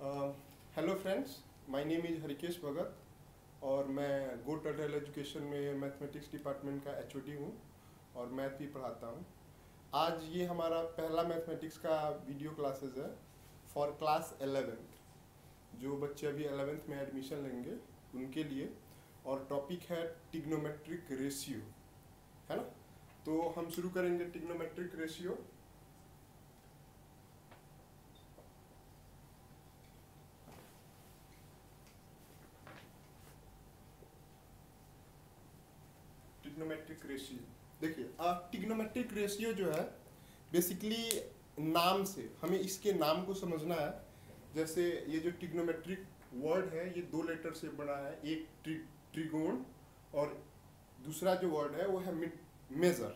Hello friends, my name is Harikesh Bhagat और मैं go turtle education में मैथमेटिक्स डिपार्टमेंट का एचओडी हूँ और मैथ भी पढ़ाता हूँ। आज ये हमारा पहला मैथमेटिक्स का वीडियो क्लासेस है फॉर क्लास 11th, जो बच्चे अभी 11th में एडमिशन लेंगे उनके लिए। और टॉपिक है ट्रिग्नोमेट्रिक रेशियो, है ना। तो हम शुरू करेंगे ट्रिग्नोमेट्रिक रेशियो। ट्रिग्नोमेट्रिक रेशियो देखिए, ट्रिग्नोमेट्रिक रेशियो जो है बेसिकली नाम से हमें इसके नाम को समझना है। जैसे ये जो ट्रिग्नोमेट्रिक वर्ड है ये 2 लेटर से बना है, एक ट्रिगोन और दूसरा जो वर्ड है वो है मेजर।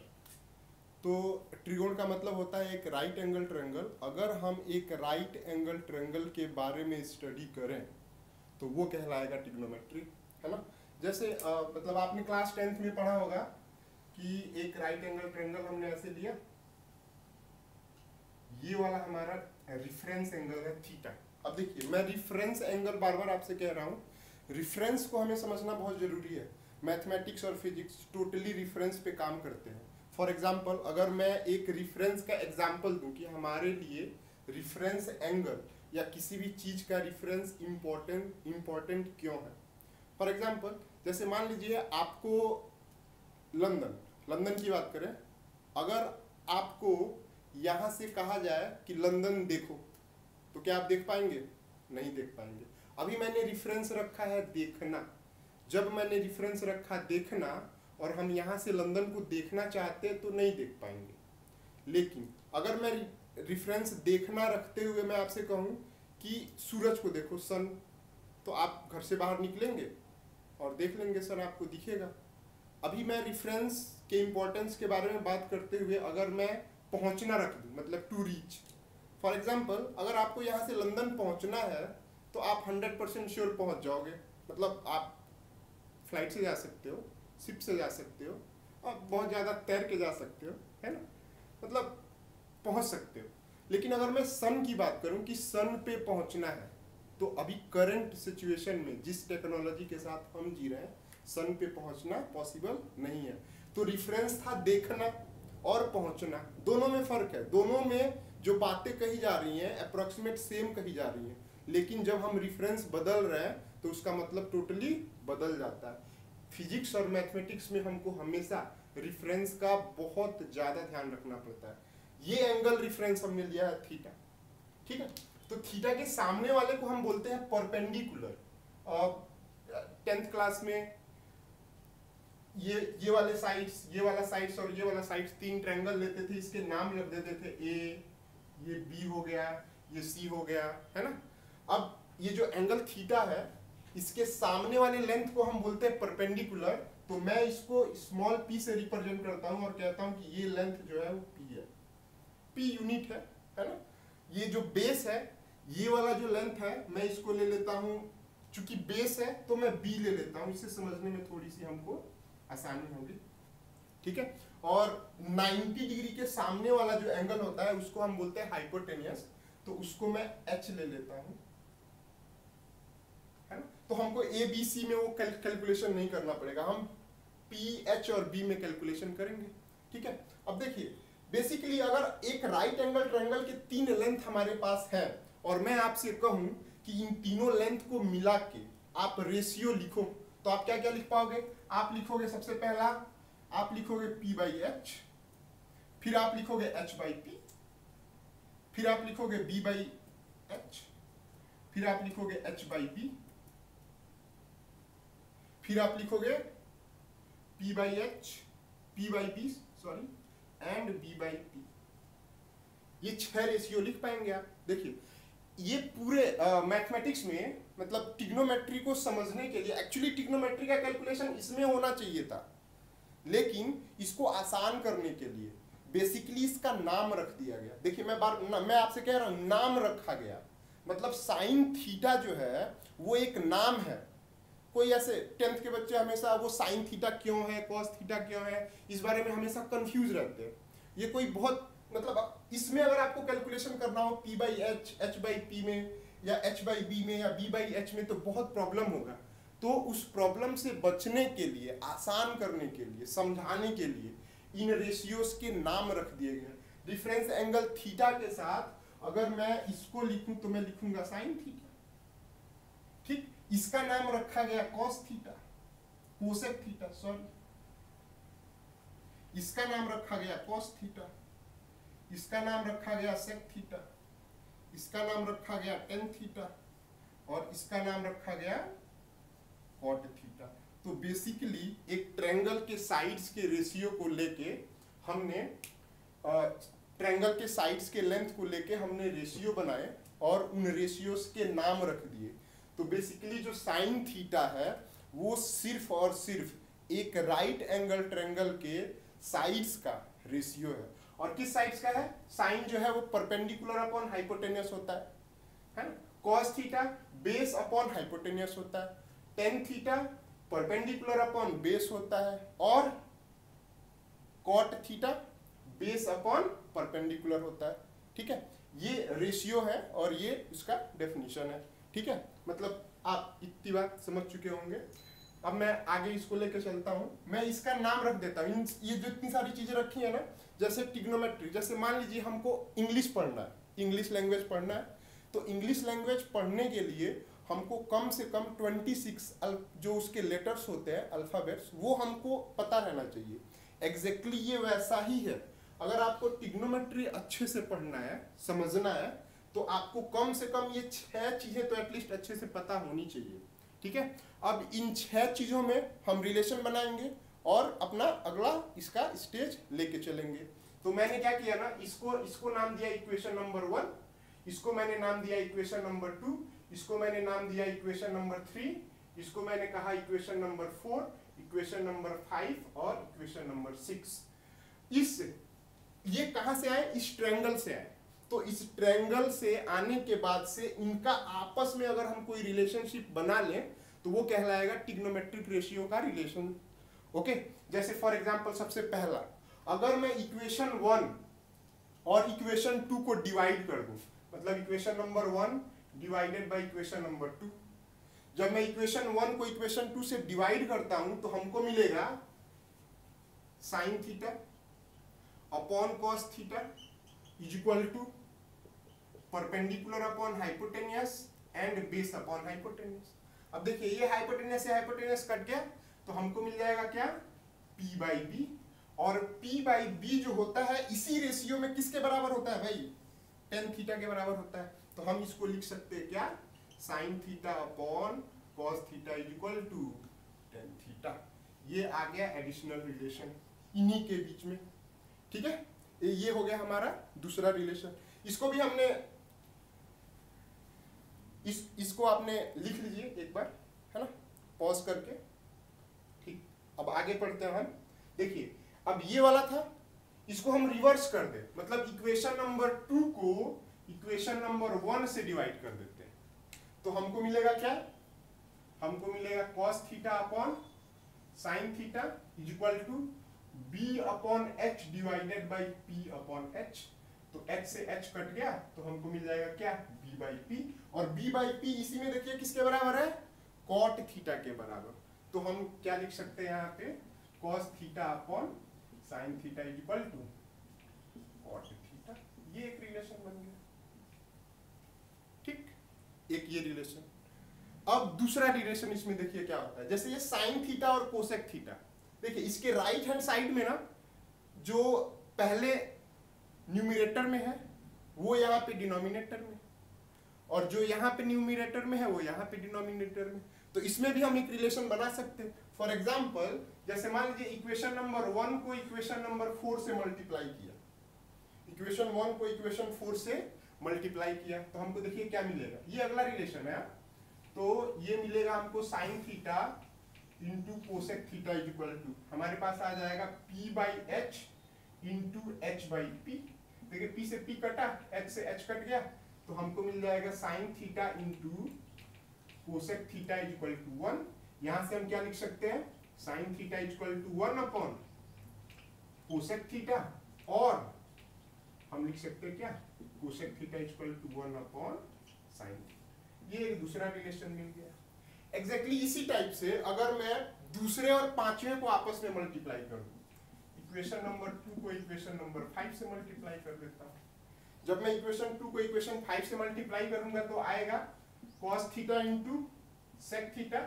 तो ट्रिगोन का मतलब होता है एक राइट एंगल ट्रायंगल। अगर हम एक राइट एंगल ट्रायंगल के बारे में स्टडी करें तो वो कहलाएगा ट्रिग्नोमेट्रिक, है ना। जैसे मतलब आपने क्लास 10th में पढ़ा होगा कि एक राइट एंगल ट्रायंगल हमने ऐसे लिया, ये वाला हमारा रिफरेंस एंगल है थीटा। अब देखिए, मैं रिफरेंस एंगल बार बार आपसे कह रहा हूँ, रिफरेंस को हमें समझना बहुत जरूरी है। मैथमेटिक्स और फिजिक्स टोटली रिफरेंस पे काम करते हैं। फॉर एग्जाम्पल, अगर मैं एक रिफरेंस का एग्जाम्पल दूं कि हमारे लिए रिफरेंस एंगल या किसी भी चीज का रिफरेंस इम्पोर्टेंट क्यों है। फॉर एग्जाम्पल, जैसे मान लीजिए आपको लंदन की बात करें, अगर आपको यहाँ से कहा जाए कि लंदन देखो, तो क्या आप देख पाएंगे? नहीं देख पाएंगे। अभी मैंने रिफरेंस रखा है देखना। जब मैंने रिफरेंस रखा देखना और हम यहाँ से लंदन को देखना चाहते तो नहीं देख पाएंगे। लेकिन अगर मैं रिफरेंस देखना रखते हुए मैं आपसे कहूँ कि सूरज को देखो, सन, तो आप घर से बाहर निकलेंगे और देख लेंगे, सर आपको दिखेगा। अभी मैं रिफरेंस के इम्पोर्टेंस के बारे में बात करते हुए अगर मैं पहुंचना रख दूं, मतलब टू रीच। फॉर एग्जांपल, अगर आपको यहाँ से लंदन पहुंचना है तो आप 100% श्योर पहुंच जाओगे। मतलब आप फ्लाइट से जा सकते हो, शिप से जा सकते हो, और बहुत ज़्यादा तैर के जा सकते हो, है ना, मतलब पहुंच सकते हो। लेकिन अगर मैं सन की बात करूं कि सन पे पहुंचना है, तो अभी करंट सिचुएशन में जिस टेक्नोलॉजी के साथ हम जी रहे हैं, सन पे पहुंचना पॉसिबल नहीं है। तो रिफरेंस था देखना और पहुंचना, दोनों में फर्क है। दोनों में जो बातें कही जा रही हैं अप्रोक्सीमेट सेम कही जा रही हैं, लेकिन जब हम रिफरेंस बदल रहे हैं तो उसका मतलब टोटली बदल जाता है। फिजिक्स और मैथमेटिक्स में हमको हमेशा रिफरेंस का बहुत ज्यादा ध्यान रखना पड़ता है। ये एंगल रिफरेंस हमने लिया है थीटा, ठीक है। तो थीटा के सामने वाले को हम बोलते हैं परपेंडिकुलर। 10th क्लास में ये वाले साइड्स, ये वाला साइड्स और ये वाला साइड्स 3 ट्रायंगल लेते थे, इसके नाम रख देते थे। ए, ये बी हो गया, ये सी हो गया, है ना। अब ये जो एंगल थीटा है, इसके सामने वाले लेंथ को हम बोलते हैं परपेंडिकुलर। तो मैं इसको स्मॉल पी से रिप्रेजेंट करता हूं और कहता हूं कि ये लेंथ जो है वो पी है। पी यूनिट है ना। ये जो बेस है, ये वाला जो लेंथ है, मैं इसको ले लेता हूं, चूंकि बेस है तो मैं बी ले लेता हूं। इससे समझने में थोड़ी सी हमको आसानी होगी, ठीक है। और 90 डिग्री के सामने वाला जो एंगल होता है उसको हम बोलते हैं हाइपोटेनियस, तो उसको मैं एच ले लेता हूं, है ना। तो हमको ए बी सी में वो कैलकुलेशन नहीं करना पड़ेगा, हम पी एच और बी में कैलकुलेशन करेंगे, ठीक है। अब देखिए, बेसिकली अगर एक राइट एंगल ट्रायंगल के 3 लेंथ हमारे पास है और मैं आपसे कहूं कि इन तीनों लेंथ को मिला के आप रेशियो लिखो, तो आप क्या क्या लिख पाओगे? आप लिखोगे, सबसे पहला आप लिखोगे P बाई एच, फिर आप लिखोगे H बाई पी, फिर आप लिखोगे B बाई एच, फिर आप लिखोगे H बाई बी, फिर आप लिखोगे P by H, P by B sorry, and B by P. ये 6 रेशियो लिख पाएंगे आप। देखिए, ये पूरे मैथमेटिक्स में, मतलब ट्रिग्नोमेट्री को समझने के लिए, एक्चुअली ट्रिग्नोमेट्री का कैलकुलेशन इसमें होना चाहिए था, लेकिन इसको आसान करने के लिए बेसिकली इसका नाम रख दिया गया। देखिए, मैं आपसे कह रहा हूं नाम रखा गया, मतलब साइन थीटा जो है वो एक नाम है। कोई ऐसे 10th के बच्चे हमेशा वो साइन थीटा क्यों है, कॉस थीटा क्यों है, इस बारे में हमेशा कंफ्यूज रहते हैं। ये कोई बहुत, मतलब इसमें अगर आपको कैलकुलेशन करना हो P by H, H by P में, या h/b में या b/h में तो बहुत प्रॉब्लम होगा। तो उस प्रॉब्लम से बचने के लिए, आसान करने के लिए, समझाने के लिए इन रेशियोज के नाम रख दिए गए। डिफरेंस एंगल थीटा के साथ अगर मैं इसको लिखूं तो मैं लिखूंगा साइन थीटा, ठीक। इसका नाम रखा गया cos theta, cosec theta, sorry, इसका नाम रखा गया कॉस थीटा, इसका नाम रखा गया सेक थीटा, इसका नाम रखा गया टेन थीटा, और इसका नाम रखा गया कॉट थीटा। तो बेसिकली एक ट्रायंगल के साइड्स के रेशियो को लेके हमने ट्रायंगल के साइड्स के लेंथ को लेके हमने रेशियो बनाए और उन रेशियोज के नाम रख दिए। तो बेसिकली जो साइन थीटा है वो सिर्फ और सिर्फ एक राइट एंगल ट्रायंगल के साइड्स का रेशियो है। और किस साइड्स का है? साइन जो है वो परपेंडिकुलर अपॉन हाइपोटेन्यूस होता है ना। Cos theta base upon hypotenuse होता है, tan theta perpendicular upon base होता है, और cot theta base upon perpendicular होता है, ठीक है। ये रेशियो है और ये इसका डेफिनेशन है, ठीक है। मतलब आप इतनी बात समझ चुके होंगे। अब मैं आगे इसको लेकर चलता हूं। मैं इसका नाम रख देता हूं। ये जो इतनी सारी चीजें रखी है ना, जैसे ट्रिग्नोमेट्री, जैसे मान लीजिए हमको इंग्लिश पढ़ना है, इंग्लिश लैंग्वेज पढ़ना है, तो इंग्लिश लैंग्वेज पढ़ने के लिए हमको कम से कम 26 जो उसके लेटर्स होते हैं, अल्फाबेट्स, वो हमको पता रहना चाहिए। एग्जैक्टली ये वैसा ही है। अगर आपको ट्रिग्नोमेट्री अच्छे से पढ़ना है, समझना है, तो आपको कम से कम ये 6 चीजें तो एटलीस्ट अच्छे से पता होनी चाहिए, ठीक है। अब इन 6 चीजों में हम रिलेशन बनाएंगे और अपना अगला इसका स्टेज लेके चलेंगे। तो मैंने क्या किया ना, इसको नाम दिया इक्वेशन नंबर 1, इसको मैंने नाम दिया इक्वेशन नंबर 2, इसको मैंने नाम दिया इक्वेशन नंबर 3, इसको मैंने कहा इक्वेशन नंबर 4, इक्वेशन नंबर 5 और इक्वेशन नंबर 6। ये कहां से आए? इस ट्रायंगल से आए। तो इस ट्रायंगल से आने के बाद से इनका आपस में अगर हम कोई रिलेशनशिप बना लें तो वो कहलाएगा ट्रिग्नोमेट्रिक रेशियो का रिलेशन, ओके। जैसे फॉर एग्जांपल सबसे पहला, अगर मैं इक्वेशन 1 और इक्वेशन 2 को डिवाइड कर दूं, मतलब equation number 1 divided by equation number 2, जब मैं इक्वेशन 1 को इक्वेशन 2 से डिवाइड करता हूं तो हमको मिलेगा sine theta upon cos theta is equal to perpendicular upon hypotenuse and base upon hypotenuse. अब देखिए ये हाइपोटेन्यूस से हाइपोटेन्यूस कट गया तो हमको मिल जाएगा क्या? P by B. और P बाई बी जो होता है इसी रेशियो में किसके बराबर होता है भाई? टेन थीटा के बराबर होता है। तो हम इसको लिख सकते हैं क्या? Sine theta upon cos theta is equal to tan theta. ये आ गया एडिशनल रिलेशन इन्हीं के बीच में, ठीक है। ये हो गया हमारा दूसरा रिलेशन। इसको भी हमने इसको आपने लिख लीजिए एक बार, है ना, पॉज करके, ठीक। अब आगे पढ़ते हैं हम। देखिए अब ये वाला था, इसको हम रिवर्स कर दे, मतलब इक्वेशन नंबर 2 को इक्वेशन नंबर 1 से डिवाइड कर देते हैं, तो हमको मिलेगा क्या? हमको मिलेगा cos theta upon sine theta is equal to b upon h divided by p upon h। तो h से h कट गया तो हमको मिल जाएगा क्या? b by p। और b बाई p इसी में देखिए किसके बराबर है? cot थीटा के बराबर। तो हम क्या लिख सकते हैं यहाँ पे? cos theta upon sine theta is equal to cot theta. ये एक रिलेशन बन गया, ठीक, एक ये रिलेशन। अब दूसरा रिलेशन इसमें देखिए क्या होता है। जैसे ये साइन थीटा और कोसेक थीटा, देखिए इसके राइट हैंड साइड में ना जो पहले न्यूमरेटर में है वो यहाँ पे डिनोमिनेटर में, और जो यहाँ पे न्यूमरेटर में है वो यहाँ पे डिनोमिनेटर में। तो इसमें भी हम एक रिलेशन बना सकते हैं। फॉर एग्जाम्पल जैसे मान लीजिए इक्वेशन नंबर 1 को इक्वेशन नंबर 4 से मल्टीप्लाई किया, इक्वेशन 1 को इक्वेशन 4 से मल्टीप्लाई किया तो हमको देखिए क्या मिलेगा। ये अगला रिलेशन है। तो ये मिलेगा हमको sine theta into cosec theta is equal to, हमारे पास आ जाएगा p by H into H by P. देखिए p से p कटा, h से h कट गया, तो हमको मिल जाएगा sine theta into cosec theta is equal to 1। यहां से हम क्या लिख सकते हैं? Sine theta is equal to 1 upon cosec theta, और हम लिख सकते हैं क्या? Cosec theta is equal to 1 upon sine theta. ये एक दूसरा रिलेशन मिल गया। एग्जैक्टली इसी टाइप से अगर मैं दूसरे और पांचवें को आपस में मल्टीप्लाई कर दूं, इक्वेशन नंबर 2 को इक्वेशन नंबर 5 से मल्टीप्लाई कर देता हूं। जब मैं इक्वेशन 2 को इक्वेशन 5 से मल्टीप्लाई करूंगा तो आएगा cos theta into sec theta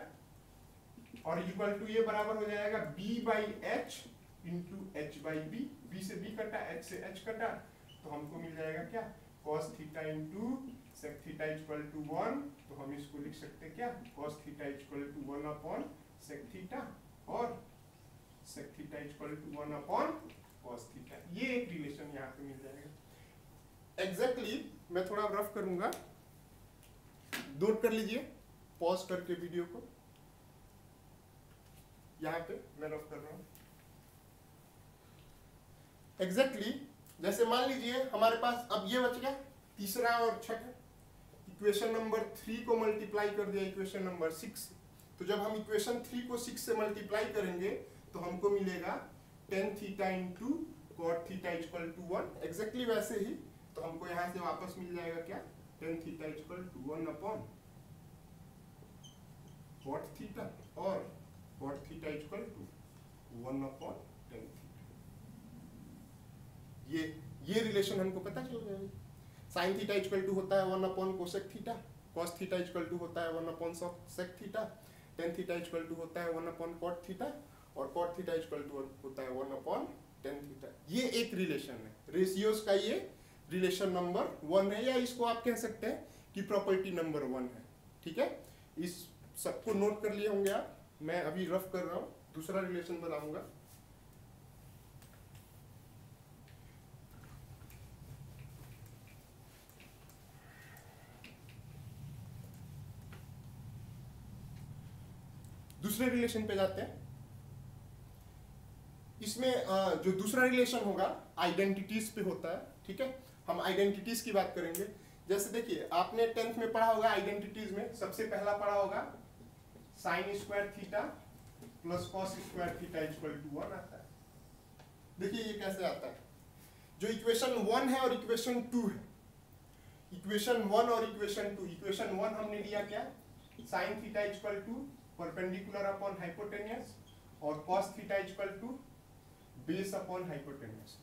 और इक्वल टू ये बराबर हो जाएगा b by H into H by B. B से बी कटा, एच से एच कटा, तो हमको मिल जाएगा क्या, cos theta into sec theta equal to 1। तो हम इसको लिख सकते हैं क्या, cos theta equal to 1 upon sec theta और sec theta equal to 1 upon cos theta. ये एक रिलेशन यहाँ पे मिल जाएगा। एग्जैक्टली मैं थोड़ा रफ करूंगा, नोट कर लीजिए पॉज करके वीडियो को। यहाँ पे मैं रफ कर रहा हूँ। एग्जैक्टली जैसे मान लीजिए हमारे पास अब ये बच गया तीसरा और छठा, इक्वेशन नंबर 3 को मल्टीप्लाई कर दिया इक्वेशन नंबर 6। तो जब हम इक्वेशन 3 को 6 से मल्टीप्लाई करेंगे तो हमको मिलेगा tan theta into cot theta equal to 1। Exactly वैसे ही तो हमको यहाँ से वापस मिल जाएगा क्या, tan theta equal to 1 upon cot theta और cot theta equal to 1 upon tan theta. ये रिलेशन हमको पता चल गया। साइन थीटा इक्वल टू होता है 1 upon cosec theta, cos theta equal to होता है 1 upon sec theta, tan theta equal to होता है 1 अपॉन कॉट थीटा और कॉट थीटा इक्वल टू होता है 1 अपॉन tan थीटा। ये एक रिलेशन है, रेशियोज का ये रिलेशन नंबर 1 है, या इसको आप कह सकते हैं कि प्रॉपर्टी नंबर 1 है। ठीक है, इस सबको नोट कर लिए होंगे आप। मैं अभी रफ कर रहा हूं, दूसरा रिलेशन बनाऊंगा। दूसरे रिलेशन पे जाते हैं। इसमें जो दूसरा रिलेशन होगा आइडेंटिटीज पे होता है। ठीक है, हम आइडेंटिटीज की बात करेंगे। जैसे देखिए आपने 10th में पढ़ा होगा आइडेंटिटीज में, सबसे पहला पढ़ा होगा sine square theta plus cos square theta equal to 1 आता है। देखिए ये कैसे आता है, जो इक्वेशन 1 है और इक्वेशन 2 है, इक्वेशन 1 और इक्वेशन 2। इक्वेशन 1 हमने लिया क्या, sine theta equal to perpendicular upon hypotenuse और cos theta equal to base upon hypotenuse.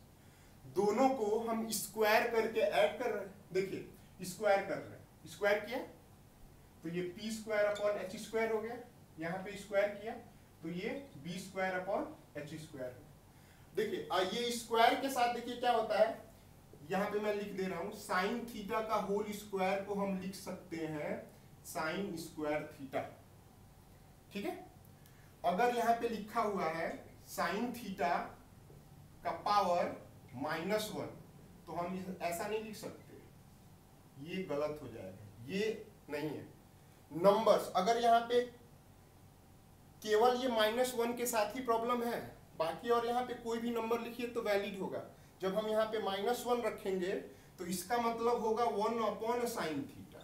दोनों को हम स्क्वायर करके ऐड कर रहे हैं। देखिए स्क्वायर कर रहे हैं, स्क्वायर किया तो ये P square upon H square हो गया, यहाँ पे स्क्वायर किया तो ये B square upon H square. देखिए ये स्क्वायर के साथ देखिए क्या होता है, यहाँ पे मैं लिख दे रहा हूं साइन थीटा का होल स्क्वायर को हम लिख सकते हैं साइन स्क्वायर थीटा। ठीक है, अगर यहाँ पे लिखा हुआ है साइन थीटा का पावर -1 तो हम ऐसा नहीं लिख सकते, ये गलत हो जाएगा, ये नहीं है। नंबर्स अगर यहाँ पे केवल ये -1 के साथ ही प्रॉब्लम है, बाकी और यहाँ पे कोई भी नंबर लिखिए तो वैलिड होगा। जब हम यहाँ पे -1 रखेंगे तो इसका मतलब होगा 1 अपॉन साइन थीटा,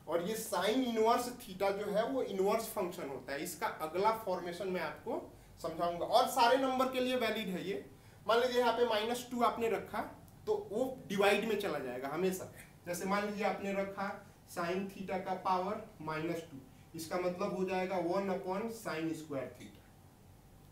और ये साइन इनवर्स थीटा जो है वो इनवर्स फंक्शन होता है। इसका अगला फॉर्मेशन मैं आपको समझाऊंगा, और सारे नंबर के लिए वैलिड है ये। मान लीजिए यहाँ पे -2 आपने रखा तो वो डिवाइड में चला जाएगा हमेशा। जैसे मान लीजिए आपने रखा साइन थीटा का पावर -2, इसका मतलब हो जाएगा 1 अपॉन साइन स्क्वायर थीटा,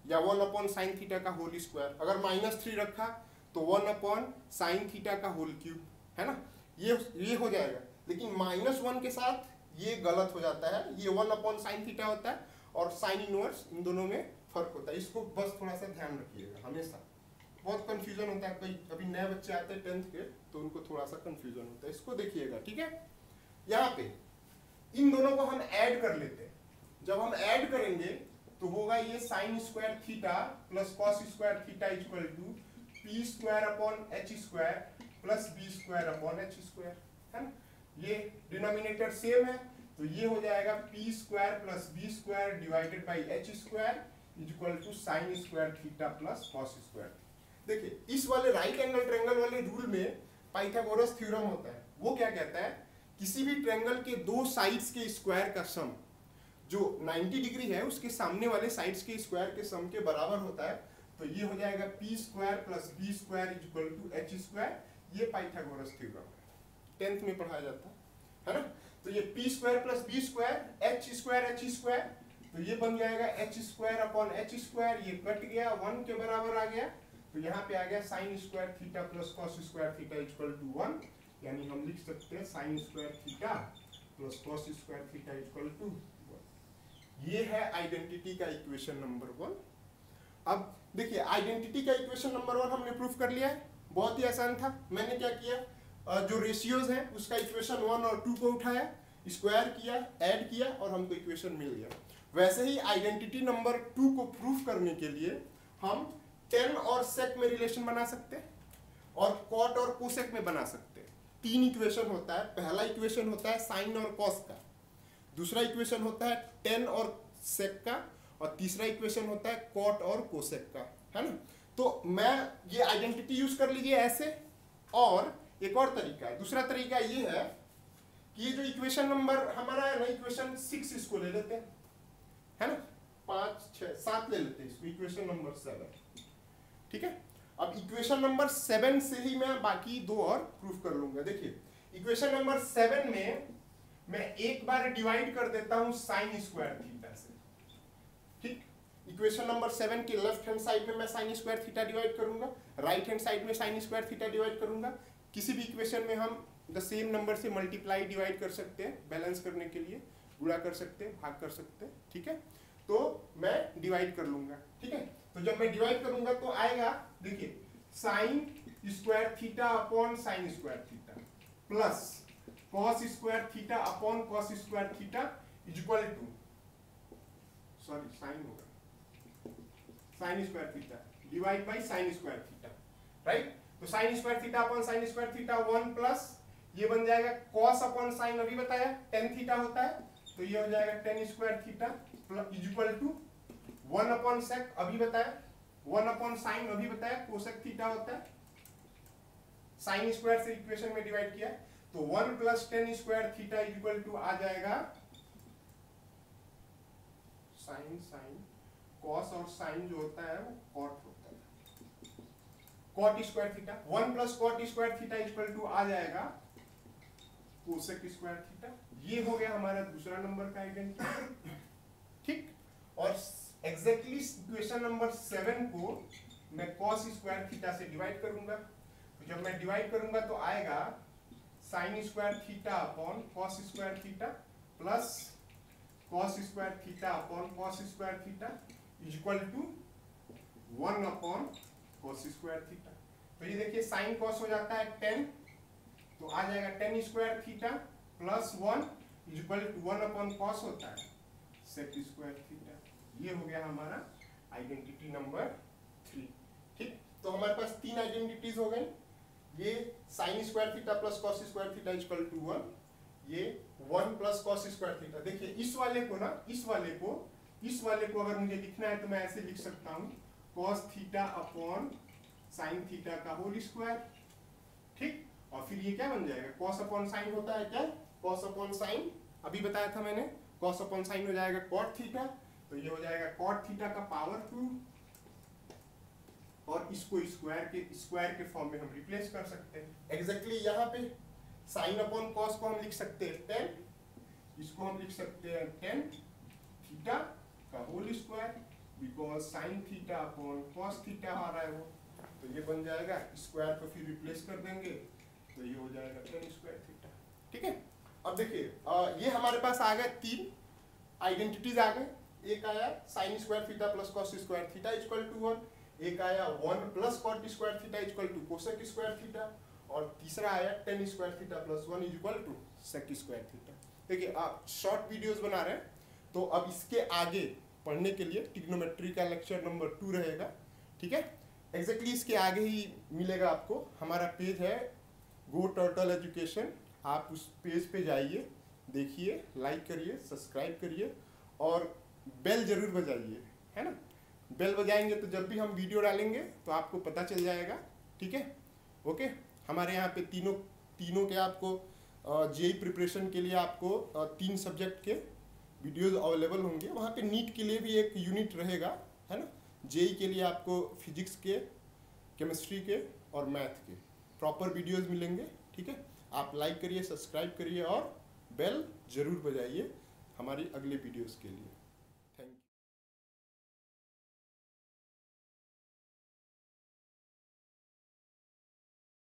या 1 अपॉन साइन थीटा का होल स्क्वायर। अगर -3 रखा तो 1 अपॉन साइन थीटा का होल क्यूब, है ना, ये हो जाएगा। लेकिन -1 के साथ ये गलत हो जाता है, ये 1 अपॉन साइन थीटा होता है और साइन इनवर्स, इन दोनों में फर्क होता है। इसको बस थोड़ा सा ध्यान रखिएगा, हमेशा बहुत कंफ्यूजन होता है। कई अभी नए बच्चे आते हैं 10th के तो उनको थोड़ा सा कंफ्यूजन होता है, इसको देखिएगा। ठीक है, यहाँ पे इन दोनों को हम ऐड कर लेते हैं। जब हम ऐड करेंगे तो होगा ये sine square theta plus cos square theta equal to P square upon H square plus B square upon H square, है ना। ये डिनोमिनेटर सेम है तो ये हो जाएगा P square plus B square divided by H square equal to sine square theta plus cos square. देखिए इस वाले राइट एंगल ट्रायंगल वाले रूल में पाइथागोरस थ्योरम होता है। वो क्या कहता है, किसी भी ट्रायंगल के दो साइड्स के स्क्वायर का सम जो 90 डिग्री है उसके सामने वाले साइड्स के स्क्वायर के सम के बराबर होता है। तो ये हो जाएगा P square plus B square equal to H square. ये पाइथागोरस थ्योरम है, 10th में पढ़ाया जाता है ना। तो ये p square plus b square h square, तो ये बन जाएगा h square upon h square, ये कट गया 1 के बराबर आ गया, तो यहाँ पे आ गया sine square theta plus cos square theta equal to 1, यानी हम लिख सकते हैं sine square theta plus cos square theta equal to 1। ये है आइडेंटिटी का इक्वेशन नंबर 1। अब देखिए आइडेंटिटी का इक्वेशन नंबर 1 हमने प्रूफ कर लिया है, बहुत ही आसान था। मैंने क्या किया, जो रेशियोज हैं उसका इक्वेशन 1 और 2 को उठाया, स्क्वायर किया, ऐड किया और हमको इक्वेशन मिल गया। वैसे ही आइडेंटिटी नंबर 2 को प्रूफ करने के लिए हम टेन और सेक में रिलेशन बना सकते हैं और कॉट और कोसेक में बना सकते हैं। 3 इक्वेशन होता है। पहला इक्वेशन होता है साइन और कॉस का, दूसरा इक्वेशन होता है टेन और सेक का, और तीसरा इक्वेशन होता है कॉट और कोसेक का, है ना। तो मैं ये आइडेंटिटी यूज कर लीजिए ऐसे, और एक और तरीका है, दूसरा तरीका ये है कि ये जो इक्वेशन नंबर हमारा है ना, इक्वेशन 6 इसको ले लेते हैं, है ना, 5 6 7 ले लेते हैं इसको, इक्वेशन नंबर 7, ठीक है। अब इक्वेशन नंबर 7 से ही मैं बाकी 2 और प्रूफ कर लूंगा। देखिए इक्वेशन नंबर 7 में मैं एक बार डिवाइड कर देता हूं साइन स्क्वायर थीटा से, ठीक। इक्वेशन नंबर 7 के लेफ्ट हैंड साइड में मैं साइन स्क्वायर थीटा डिवाइड करूंगा, राइट हैंड साइड में साइन स्क्वायर थीटा डिवाइड करूंगा। किसी भी इक्वेशन में हम द सेम नंबर से मल्टीप्लाई डिवाइड कर सकते हैं, बैलेंस करने के लिए गुणा कर सकते हैं, भाग कर सकते हैं, ठीक है। तो मैं डिवाइड कर लूंगा, ठीक है। तो जब मैं डिवाइड करूंगा तो आएगा, देखिए sine square theta upon sine square theta plus cos square theta upon cos square theta equal to, sorry sine होगा, sine square theta divide by sine square theta, right. तो sine square theta upon sine square theta 1 plus ये बन जाएगा cos upon sine, अभी बताया tan theta होता है, तो ये हो जाएगा tan square theta equal to 1 upon sec, अभी बताया 1 अपॉन साइन, अभी बताया कोसेक थीटा होता है, साइन स्क्वायर से इक्वेशन में डिवाइड किया, तो 1 plus tan square theta equal to आ जाएगा साइन साइन, कॉस और साइन जो होता है वो कॉट होता है, cot square theta, 1 plus cot square theta equal to आ जाएगा कोसेक स्क्वायर थीटा। ये हो गया हमारा दूसरा नंबर का आइडेंटिटी, ठीक। और एग्जैक्टली इक्वेशन नंबर 7 को मैं कॉस स्क्वायर थीटा से डिवाइड करूंगा, तो जब मैं डिवाइड करूंगा तो आएगा sine square theta upon cos square theta plus cos square theta upon cos square theta equal to 1 upon cos square theta. तो ये देखिए साइन कॉस हो जाता है 10, तो आ जाएगा tan square theta plus 1 equal to 1 upon cos होता है सेक स्क्वायर थीटा। ये हो गया हमारा आइडेंटिटी नंबर 3, ठीक। तो हमारे पास 3 आइडेंटिटीज हो गई, ये sine square theta plus cos square theta equal to 1, ये 1 प्लस कॉस स्क्वायर थीटा। देखिए इस वाले को ना, इस वाले को अगर मुझे लिखना है तो मैं ऐसे लिख सकता हूँ cos theta upon sine theta का होल स्क्वायर, ठीक। और फिर ये क्या बन जाएगा, कॉस अपॉन साइन होता है क्या, कॉस अपॉन साइन, अभी बताया था मैंने, कॉस अपॉन साइन हो जाएगा कॉट थीटा, तो ये हो जाएगा कॉट थीटा का पावर 2, और इसको स्क्वायर के फॉर्म में हम रिप्लेस कर सकते हैं। एग्जैक्टली यहाँ पे साइन अपॉन कॉस को हम लिख सकते हैं 10, इसको हम लिख सकते हैं 10 थीटा का whole square, because sine theta upon cos theta आ रहा है वो, तो ये बन जाएगा, स्क्वायर को फिर रिप्लेस कर देंगे तो ये हो जाएगा 10 स्क्वायर थीटा, ठीक है। अब देखिए ये हमारे पास आ गए 3 आइडेंटिटीज आ गए, एक आया sine square theta plus cos square theta equal to 1, एक आया 1 plus cot square theta equal to cosec square theta, और तीसरा आया tan square theta plus 1 equal to sec square theta. देखिए आप शॉर्ट वीडियोस बना रहे हैं, तो अब इसके आगे पढ़ने के लिए ट्रिग्नोमेट्री का लेक्चर नंबर 2 रहेगा, ठीक है। एग्जैक्टली इसके आगे ही मिलेगा आपको, हमारा पेज है गो टर्टल एजुकेशन, आप उस पेज पे जाइए, देखिए, लाइक करिए, सब्सक्राइब करिए और बेल जरूर बजाइए, है ना। बेल बजाएंगे तो जब भी हम वीडियो डालेंगे तो आपको पता चल जाएगा, ठीक है। ओके, हमारे यहाँ पे तीनों के आपको जेई प्रिपरेशन के लिए आपको 3 सब्जेक्ट के वीडियोस अवेलेबल होंगे। वहाँ पे नीट के लिए भी एक यूनिट रहेगा, है ना। जेई के लिए आपको फिजिक्स के, केमिस्ट्री के और मैथ के प्रॉपर वीडियोस मिलेंगे, ठीक है। आप लाइक करिए, सब्सक्राइब करिए और बेल जरूर बजाइए हमारी अगले वीडियोस के लिए।